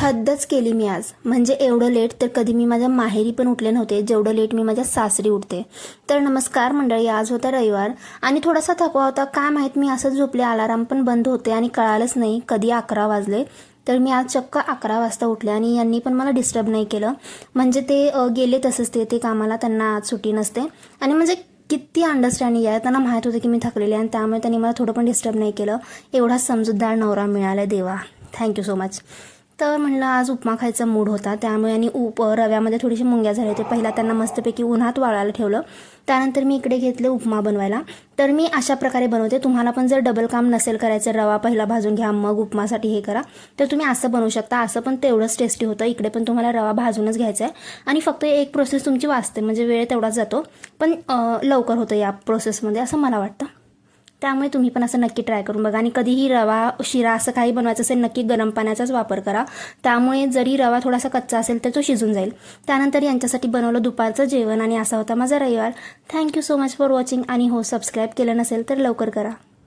हद्दच केली मी आज. म्हणजे एवढं लेट तर कधी मी माझ्या माहेरी पण उठले नव्हते जेवढं लेट मी माझ्या सासरी उठते. तर नमस्कार मंडळी, आज होता रविवार आणि थोडासा थकवा होता. काय माहीत मी असं झोपले, अलाराम पण बंद होते आणि कळालंच नाही कधी 11 वाजले. तर मी आज चक्क 11 वाजता उठले आणि यांनी पण मला डिस्टर्ब नाही केलं. म्हणजे ते गेले तसंच ते कामाला, त्यांना आज सुट्टी नसते. आणि म्हणजे किती अंडरस्टँडिंग आहे, त्यांना माहीत होतं की मी थकलेले आणि त्यामुळे त्यांनी मला थोडं पण डिस्टर्ब नाही केलं. एवढा समजूतदार नवरा मिळाला देवा, थँक्यू सो मच. तर म्हणलं आज उपमा खायचा मूड होता त्यामुळे आणि रव्यामध्ये थोडीशी मुंग्या झाले होते. पहिला त्यांना मस्तपैकी उन्हात वाळायला ठेवलं, त्यानंतर मी इकडे घेतले उपमा बनवायला. तर मी अशा प्रकारे बनवते. तुम्हाला पण जर डबल काम नसेल करायचं, रवा पहिला भाजून घ्या मग उपमासाठी हे करा, तर तुम्ही असं बनवू शकता. असं पण तेवढंच टेस्टी होतं. इकडे पण तुम्हाला रवा भाजूनच घ्यायचा आहे आणि फक्त एक प्रोसेस तुमची वाचते, म्हणजे वेळ तेवढाच जातो पण लवकर होतं या प्रोसेसमध्ये असं मला वाटतं. त्यामुळे तुम्ही पण असं नक्की ट्राय करून बघा. आणि कधीही रवा शिरा असं काही बनवायचं असेल नक्की गरम पाण्याचाच वापर करा. त्यामुळे जरी रवा थोडासा कच्चा असेल तर तो शिजून जाईल. त्यानंतर यांच्यासाठी बनवलं दुपारचं जेवण आणि असा होता माझा रविवार. Thank you so much for watching. आणि हो, सबस्क्राईब केलं नसेल तर लवकर करा.